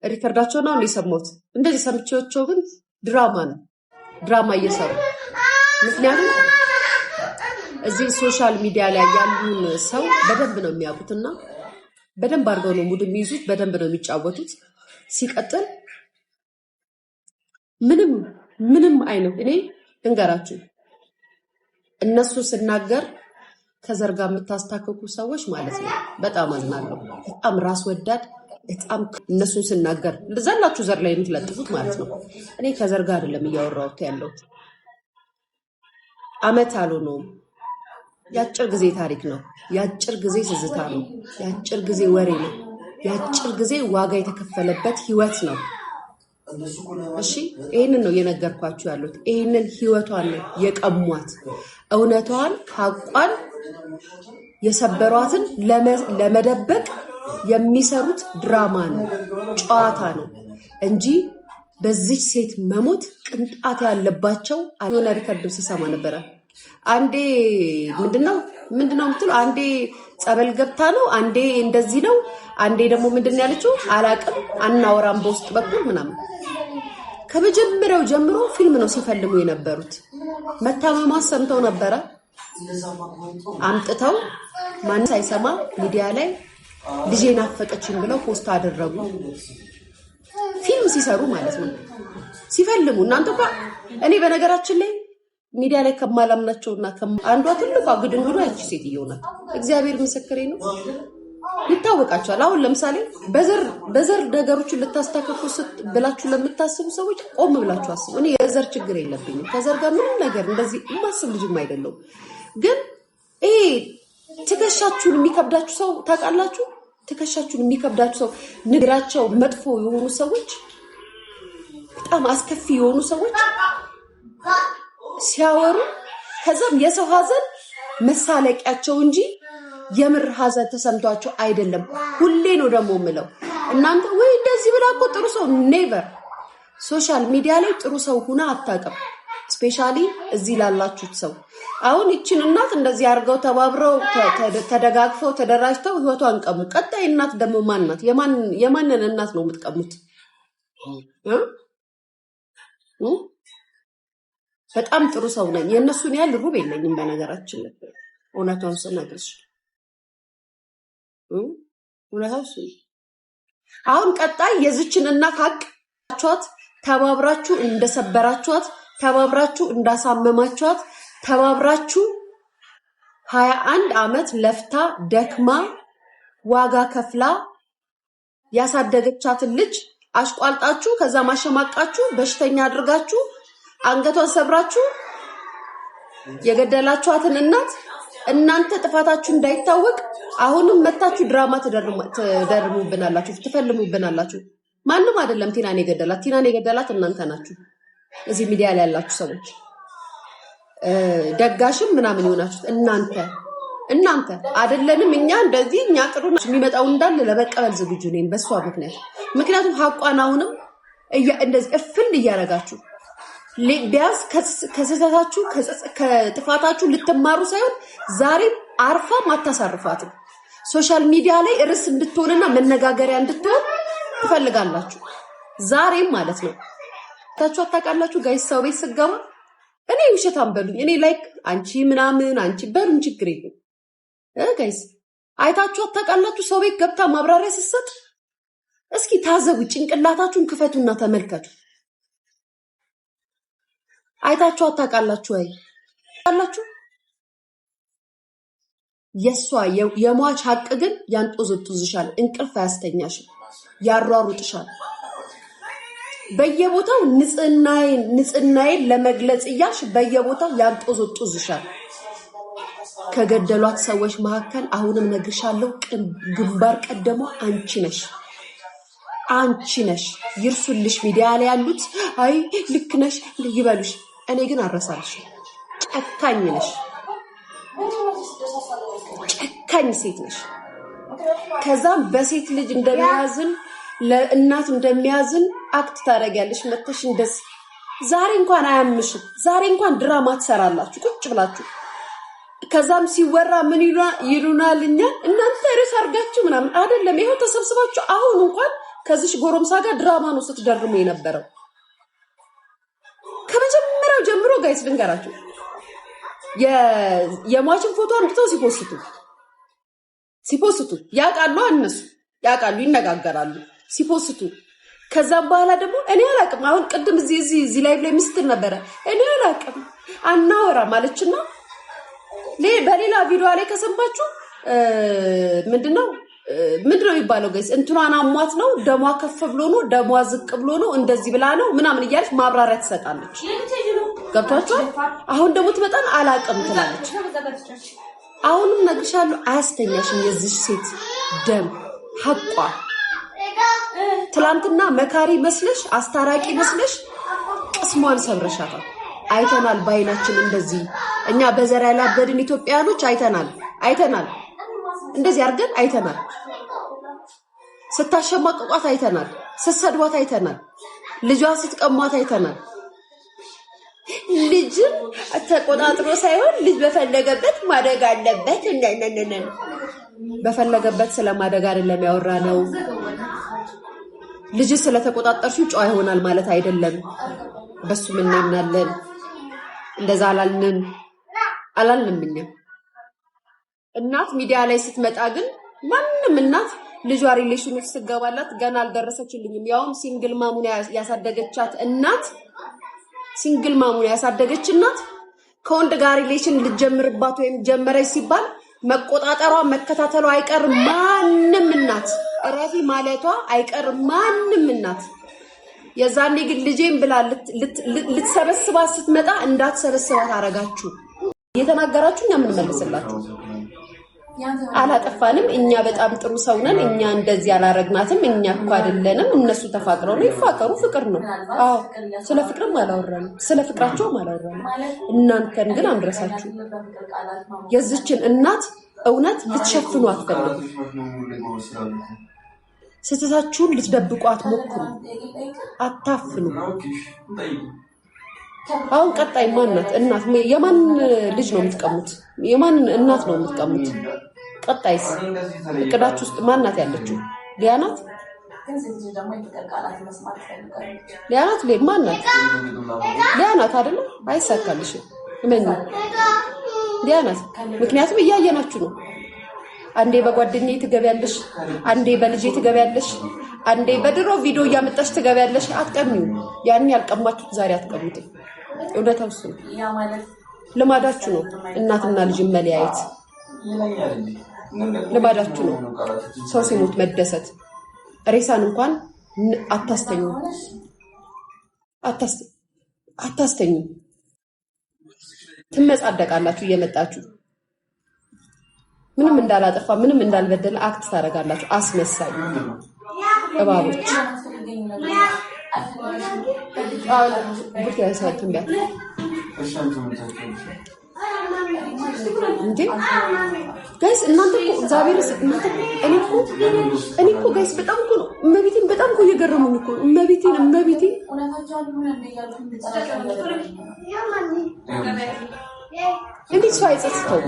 ሪከርዳቸው ነው እንደሰሙት እንደዚህ ሰምቼዎቸው ግን ድራማ እየሰሩ ምክንያቱም እዚህ ሶሻል ሚዲያ ላይ ያሉን ሰው በደንብ ነው የሚያውቁትና በደንብ አድርገው ነው ሙድ የሚይዙት በደንብ ነው የሚጫወቱት ሲቀጥል ምንም አይነት እኔ እንገራችሁ እነሱ ስናገር ከዘርጋ የምታስታከኩ ሰዎች ማለት ነው በጣም አዝናለሁ በጣም ራስ ወዳድ በጣም እነሱን ስናገር ለዛላችሁ ዘር ላይ የምትለጥፉት ማለት ነው እኔ ከዘርጋ አይደለም እያወራሁት ያለው አመት አልሆነው ያጭር ጊዜ ታሪክ ነው ያጭር ጊዜ ትዝታ ነው ያጭር ጊዜ ወሬ ነው ያጭር ጊዜ ዋጋ የተከፈለበት ህይወት ነው እሺ ይሄንን ነው የነገርኳችሁ ያሉት ይሄንን ህይወቷን ነው የቀሟት እውነቷን ሐቋን የሰበሯትን ለመደበቅ የሚሰሩት ድራማ ነው ጨዋታ ነው እንጂ በዚህ ሴት መሞት ቅንጣት ያለባቸው አሁን ሪከርድ ሲሰማ ነበር አንዴ ምንድነው ምትሉ አንዴ ጸበል ገብታ ነው አንዴ እንደዚህ ነው አንዴ ደግሞ ምንድነው ያለችው አላቅም አናወራም በውስጥ በኩል ምናምን ከመጀመሪያው ጀምሮ ፊልም ነው ሲፈልሙ የነበሩት መታመማ ሰምተው ነበር አምጥተው ማን ሳይሰማ ሚዲያ ላይ ልጄን አፈቀችኝ ብለው ፖስት አደረጉ ፊልም ሲሰሩ ማለት ነው ሲፈልሙ እናንተ እኔ በነገራችን ላይ ሚዲያ ላይ ከማላምናቸውና አንዷ ትልቋ ግድንግዷ እቺ ሴትዮ ናት እግዚአብሔር ምስክሬ ነው ይታወቃቸዋል አሁን ለምሳሌ በዘር ነገሮችን ልታስተካክሉ ብላችሁ ለምታስቡ ሰዎች ቆም ብላችሁ አስቡ እኔ የዘር ችግር የለብኝም ከዘር ጋር ምንም ነገር እንደዚህ ማስብ ልጅም አይደለም ግን ትከሻችሁን የሚከብዳችሁ ሰው ታውቃላችሁ ትከሻችሁን የሚከብዳችሁ ሰው ንግራቸው መጥፎ የሆኑ ሰዎች በጣም አስከፊ የሆኑ ሰዎች ሲያወሩ ከዛም የሰው ሀዘን መሳለቂያቸው እንጂ የምር ሀዘን ተሰምቷቸው አይደለም ሁሌ ነው ደግሞ ምለው እናንተ ወይ እንደዚህ ብላ እኮ ጥሩ ሰው ኔቨር ሶሻል ሚዲያ ላይ ጥሩ ሰው ሆና አታውቅም ስፔሻሊ እዚህ ላላችሁት ሰው አሁን እቺን እናት እንደዚህ አርገው ተባብረው ተደጋግፈው ተደራጅተው ህይወቷን ቀሙ ቀጣይ እናት ደግሞ ማንናት የማንን እናት ነው የምትቀሙት በጣም ጥሩ ሰው ነኝ የነሱን ያህል ሩብ የለኝም በነገራችን ላይ እውነቱን ስነግርሽ አሁን ቀጣይ የዚችን እናት ሀቅቻት ተባብራችሁ እንደሰበራችኋት ተባብራችሁ እንዳሳመማችኋት ተባብራችሁ 21 አመት ለፍታ ደክማ ዋጋ ከፍላ ያሳደገቻትን ልጅ አሽቋልጣችሁ ከዛ ማሸማቃችሁ በሽተኛ አድርጋችሁ አንገቷን ሰብራችሁ የገደላችኋትን እናንተ ጥፋታችሁ እንዳይታወቅ አሁንም መታችሁ ድራማ ተደርሙብናላችሁ ትፈልሙብናላችሁ ማንንም አይደለም ቲናን የገደላት እናንተ ናችሁ እዚህ ሚዲያ ላይ ያላችሁ ሰዎች ደጋሽም ምናምን ይሆናችሁ እናንተ አይደለንም እኛ እንደዚህ እኛ ጥሩ የሚመጣው እንዳለ ለመቀበል ዝግጁ ነኝ በሷ ምክንያቱም ሐቋን አሁንም እንደዚህ እፍል እያረጋችሁ ቢያስ ከሰታችሁ ከጥፋታችሁ ልትማሩ ሳይሆን ዛሬም አርፋ ማታሳርፋትም ሶሻል ሚዲያ ላይ ርዕስ እንድትሆንና መነጋገሪያ እንድትሆን ትፈልጋላችሁ ዛሬም ማለት ነው ታችሁ አታውቃላችሁ ጋይስ ሰው ቤት ስገባ እኔ ውሸታም በሉኝ እኔ ላይክ አንቺ ምናምን አንቺ በሩን ችግር የለም ጋይስ አይታችሁ አታውቃላችሁ ሰው ቤት ገብታ ማብራሪያ ስትሰጥ እስኪ ታዘቡ ጭንቅላታችሁን ክፈቱና ተመልከቱ አይታችሁ አታውቃላችሁ አላችሁ የሷ የሟች ሀቅ ግን ያንጦዝጥዝሻል እንቅልፍ ያስተኛሽ ያሯሩጥሻል በየቦታው ንጽህናዬን ለመግለጽ እያልሽ በየቦታው ያንጦዝጥዝሻል ከገደሏት ሰዎች መካከል አሁንም ነግርሻለሁ ግንባር ቀደሞ አንቺ ነሽ ይርሱልሽ ሚዲያ ላይ ያሉት አይ ልክ ነሽ ይበሉሽ እኔ ግን አረሳልሽ ጨካኝ ነሽ ጨካኝ ሴት ነሽ ከዛም በሴት ልጅ እንደሚያዝን ለእናት እንደሚያዝን አክት ታደርጊያለሽ መተሽ እንደዚህ ዛሬ እንኳን አያምሽም ዛሬ እንኳን ድራማ ትሰራላችሁ ቁጭ ብላችሁ ከዛም ሲወራ ምን ይሉናልኛ እናንተ ርዕስ አድርጋችሁ ምናምን አይደለም ይሄው ተሰብስባችሁ አሁን እንኳን ከዚሽ ጎረምሳ ጋር ድራማ ነው ስትደርሙ የነበረው ከመጀመሪያው ጀምሮ። ጋይስ ልንገራችሁ የሟችን ፎቶ አምጥተው ሲፖስቱ ያውቃሉ፣ እነሱ ያውቃሉ፣ ይነጋገራሉ ሲፖስቱ። ከዛ በኋላ ደግሞ እኔ አላቅም። አሁን ቅድም እዚህ ላይቭ ላይ ምስትል ነበረ እኔ አላቅም አናወራ ማለችና በሌላ ቪዲዮ ላይ ከሰማችሁ ምንድነው የሚባለው ጋይስ እንትኗን አሟት ነው ደሟ ከፍ ብሎ ነው ደሟ ዝቅ ብሎ ነው እንደዚህ ብላ ነው ምናምን እያለች ማብራሪያ ትሰጣለች። ገብቷችኋል? አሁን ደግሞ ትመጣን አላቅም ትላለች። አሁንም ነግርሻለሁ አያስተኛሽም የዚህ ሴት ደም ሐቋ። ትላንትና መካሪ መስለሽ አስታራቂ መስለሽ ቅስሟን ሰብረሻታል። አይተናል ባይናችን እንደዚህ እኛ በዘር ያላበድን ኢትዮጵያኖች አይተናል እንደዚህ አርገን አይተናል። ስታሸማቀቋት አይተናል፣ ስትሰድቧት አይተናል፣ ልጇ ስትቀሟት አይተናል። ልጅን ተቆጣጥሮ ሳይሆን ልጅ በፈለገበት ማደግ አለበት። በፈለገበት ስለማደግ አይደለም ያወራነው። ልጅ ስለተቆጣጠርሽው ጨዋ ይሆናል ማለት አይደለም። በሱ ምን እናምናለን? እንደዛ አላልንም እኛ። እናት ሚዲያ ላይ ስትመጣ ግን ማንም እናት ልጇ ሪሌሽን ውስጥ ትገባላት ገና አልደረሰችልኝም። ያውም ሲንግል ማሙን ያሳደገቻት እናት ከወንድ ጋር ሪሌሽን ልጀምርባት ወይም ጀመረች ሲባል መቆጣጠሯ መከታተሏ አይቀር ማንም እናት እረፊ ማለቷ አይቀር ማንም እናት። የዛኔ ግን ልጄን ብላ ልትሰበስባት ስትመጣ እንዳትሰበስባት አረጋችሁ። እየተናገራችሁ እኛ ምን መልስላችሁ? አላጠፋንም፣ እኛ በጣም ጥሩ ሰው ነን፣ እኛ እንደዚህ አላረግናትም፣ እኛ እኮ አይደለንም። እነሱ ተፋቅረው ነው ይፋቀሩ፣ ፍቅር ነው። አዎ ስለ ፍቅርም አላወራንም፣ ስለ ፍቅራቸውም አላወራንም። እናንተን ግን አንድረሳችሁ። የዚችን እናት እውነት ልትሸፍኑ አትፈልጉ። ስህተታችሁን ልትደብቁ አትሞክሩ፣ አታፍኑ። አሁን ቀጣይ ማናት እናት? የማን ልጅ ነው የምትቀሙት? የማን እናት ነው የምትቀሙት? ቀጣይስ እቅዳችሁ ውስጥ ማናት ያለችው? ሊያናት ማናት? ሊያናት አይደለ? አይሳካልሽም። እመኝ ሊያናት። ምክንያቱም እያየናችሁ ነው። አንዴ በጓደኛዬ ትገቢያለሽ፣ አንዴ በልጄ ትገቢያለሽ፣ አንዴ በድሮ ቪዲዮ እያመጣሽ ትገቢያለሽ። አትቀሚው። ያን ያልቀማችሁት ዛሬ አትቀሙትም። እውነታው እሱ ነው። ልማዳችሁ ነው። እናትና ልጅ መለያየት ልማዳችሁ ነው። ሰው ሲሞት መደሰት። ሬሳን እንኳን አታስተኙ። ትመጻደቃላችሁ እየመጣችሁ ምንም እንዳላጠፋ ምንም እንዳልበደለ አክት ታደርጋላችሁ። አስመሳይ እባቦች። እንዴ ጋይስ እናንተ እኮ እግዚአብሔር እኔ እኮ ጋይስ በጣም እኮ ነው እመቤቴን በጣም እኮ እየገረሙኝ እኮ እመቤቴን እንዴት ሰው አይጸጽተው?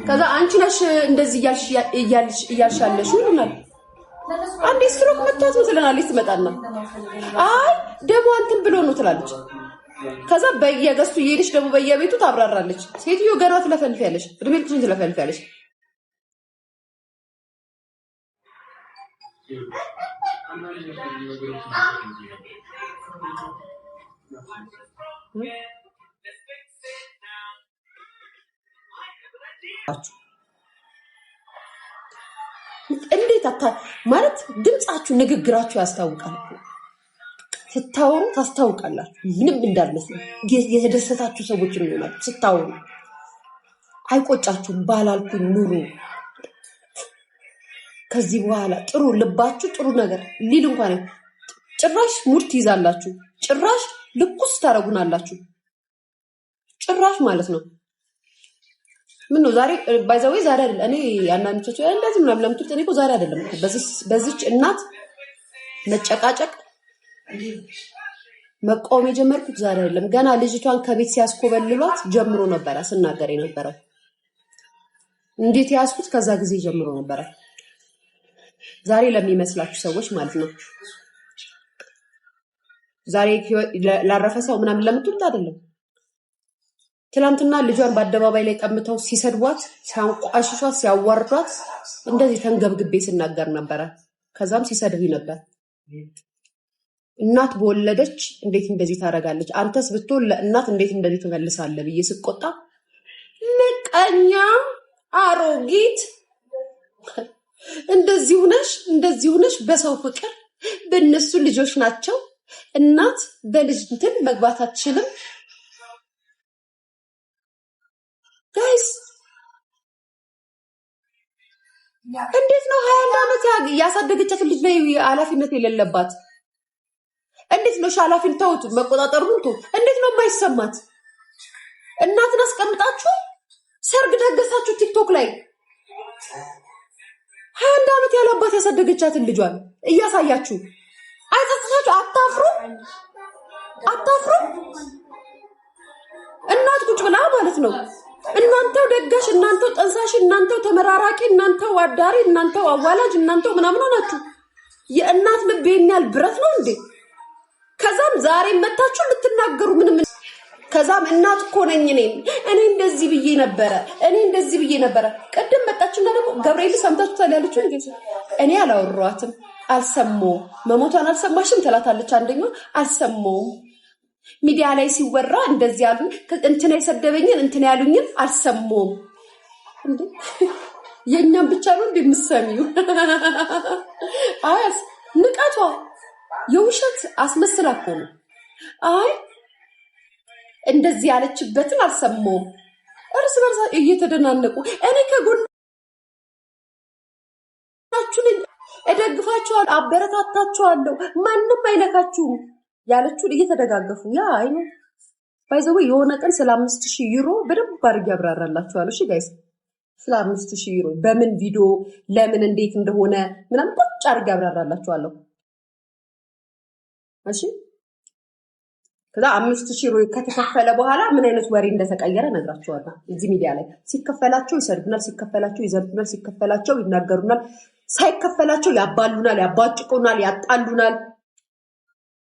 ከዛ አንቺ ነሽ እንደዚህ እያልሻለሽ ይሉናል። አንዴ ስትሮክ መጣት ነው ትለናለች። ትመጣና አይ ደግሞ አንተም ብሎ ነው ትላለች። ከዛ በየገስቱ እየሄደች ደግሞ በየቤቱ ታብራራለች። ሴትዮ ገና ትለፈልፊያለሽ፣ እድሜ ልክሽን ትለፈልፊያለሽ። እንዴት ማለት ድምጻችሁ ንግግራችሁ ያስታውቃል። ስታወሩ ታስታውቃላችሁ። ምንም እንዳልመስል የተደሰታችሁ ሰዎች እንደሆናችሁ ስታወሩ አይቆጫችሁም። ባላልኩኝ ኑሩ። ከዚህ በኋላ ጥሩ ልባችሁ ጥሩ ነገር ሊል እንኳን ጭራሽ ሙድ ትይዛላችሁ። ጭራሽ ልኩስ ታረጉናላችሁ። ጭራሽ ማለት ነው። ምን ነው ዛሬ ባይዛው ዛሬ አይደለም። እኔ ያናንቾች እንደዚህ ምናምን ለምትል እኔ እኮ ዛሬ አይደለም እኮ በዚች እናት መጨቃጨቅ መቆም የጀመርኩት ዛሬ አይደለም። ገና ልጅቷን ከቤት ሲያስኮበልሏት ጀምሮ ነበር ስናገር የነበረው። እንዴት ያስኩት ከዛ ጊዜ ጀምሮ ነበር። ዛሬ ለሚመስላችሁ ሰዎች ማለት ነው። ዛሬ ላረፈ ሰው ምናምን ለምትሉት አይደለም። ትናንትና ልጇን በአደባባይ ላይ ቀምተው ሲሰድቧት፣ ሲያንቋሽሿት፣ ሲያዋርዷት እንደዚህ ተንገብግቤ ስናገር ነበረ። ከዛም ሲሰድብ ነበር። እናት በወለደች እንዴት እንደዚህ ታደርጋለች? አንተስ ብትሆን ለእናት እንዴት እንደዚህ ትመልሳለህ ብዬ ስቆጣ ምቀኛ አሮጊት እንደዚህ ሁነሽ በሰው ፍቅር በእነሱ ልጆች ናቸው እናት በልጅ እንትን መግባት አትችልም። ጋይስ እንዴት ነው 21 ዓመት ያሳደገቻት ልጅ ላይ ኃላፊነት የሌለባት? እንዴት ነው ኃላፊነት ተውት፣ መቆጣጠሩን ተው። እንዴት ነው የማይሰማት? እናትን አስቀምጣችሁ ሰርግ ደገሳችሁ ቲክቶክ ላይ 21 ዓመት ያለባት ያሳደገቻትን ልጇን እያሳያችሁ አይጸጽታችሁ? አታፍሩ? እናት ቁጭ ብላ ማለት ነው። እናንተው ደጋሽ፣ እናንተው ጠንሳሽ፣ እናንተው ተመራራቂ፣ እናንተው አዳሪ፣ እናንተው አዋላጅ፣ እናንተው ምናምን ሆናችሁ የእናት ልብ የኛል ብረት ነው እንዴ? ከዛም ዛሬ መታችሁ ልትናገሩ ምንም። ከዛም እናት እኮ ነኝ እኔ እንደዚህ ብዬ ነበረ። ቅድም መጣችና ደግሞ ገብርኤል ሰምታችሁታል ያለችው እንዴ? እኔ አላወራኋትም፣ አልሰማሁም። መሞቷን አልሰማሽም ትላታለች አንደኛው። አልሰማሁም ሚዲያ ላይ ሲወራ እንደዚህ ያሉ እንትና የሰደበኝን እንትና ያሉኝን አልሰማሁም። እንዴ የኛም ብቻ ነው እንደምትሰሚው? አያስ ንቀቷ የውሸት አስመስላ እኮ ነው። አይ እንደዚህ ያለችበትን አልሰማሁም። እርስ በርስ እየተደናነቁ እኔ ከጎናችሁ ነኝ፣ እደግፋችኋለሁ፣ አበረታታችኋለሁ፣ ማንም አይነካችሁም ያለችውን እየተደጋገፉ ያ አይኑ ባይዘው የሆነ ቀን ስለ 5000 ዩሮ በደንብ አድርጌ ያብራራላችኋለሁ። እሺ ጋይስ ስለ 5000 ዩሮ በምን ቪዲዮ ለምን እንዴት እንደሆነ ምናምን ቁጭ አድርጌ ያብራራላችኋለሁ። እሺ ከዛ 5000 ዩሮ ከተከፈለ በኋላ ምን አይነት ወሬ እንደተቀየረ ነግራችኋለሁ። እዚህ ሚዲያ ላይ ሲከፈላቸው ይሰድቡናል፣ ሲከፈላቸው ይዘርፉናል፣ ሲከፈላቸው ይናገሩናል፣ ሳይከፈላቸው ያባሉናል፣ ያባጭቁናል፣ ያጣሉናል።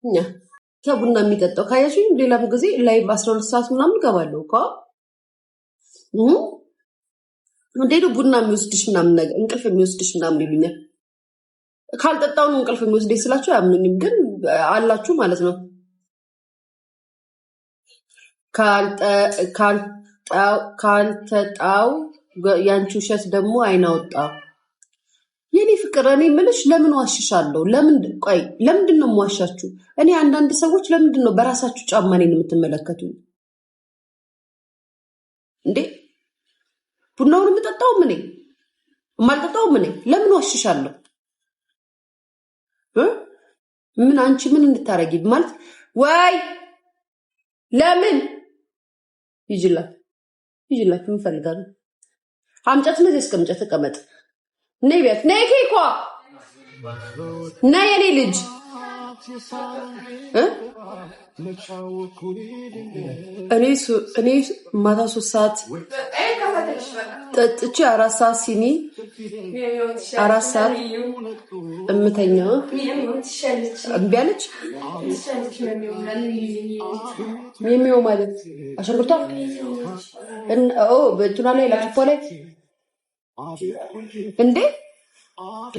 እኛ ከቡና የሚጠጣው ካያችሁ ሌላም ጊዜ ላይ 12 ሰዓት ምናምን ገባለሁ እኮ እንዴት ቡና የሚወስድሽ ምናምን ነገር እንቅልፍ የሚወስድሽ ምናምን ይሉኛል። ካልጠጣው ነው እንቅልፍ የሚወስደኝ ስላችሁ አያምኑኝም፣ ግን አላችሁ ማለት ነው። ካልተጣው ያንቺ ውሸት ደግሞ አይናወጣ። የኔ ፍቅር እኔ ምልሽ ለምን ዋሽሻለሁ? ለምንድን ነው የምዋሻችሁ? እኔ አንዳንድ ሰዎች ለምንድን ነው በራሳችሁ ጫማ እኔን የምትመለከቱኝ እንዴ? ቡናውን የምጠጣው ምን የማልጠጣው ምን? ለምን ዋሽሻለሁ? ምን አንቺ ምን እንድታረጊ ማለት ወይ ለምን ይጅላት ምን ፈልጋለሁ? አምጫት ነው እስከምጨት ተቀመጥ። ነይ ቤት ነይ ኬኳ ነይ የኔ ልጅ እኔ ማታ 3 ሰዓት ጠጥቼ 4 ሰዓት ሲኒ 4 ሰዓት እምተኛው እምቢ አለች። የሚው ማለት አሸንጉርቷ በእንትና ላይ ላጭፎ ላይ እንዴ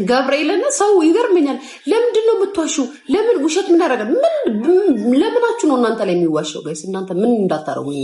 ገብርኤልና ሰው ይገርመኛል። ለምንድን ነው የምትዋሹ? ለምን ውሸት ምን ያደርጋል? ለምናችሁ ነው እናንተ ላይ የሚዋሸው? ጋይስ እናንተ ምን እንዳታረጉኝ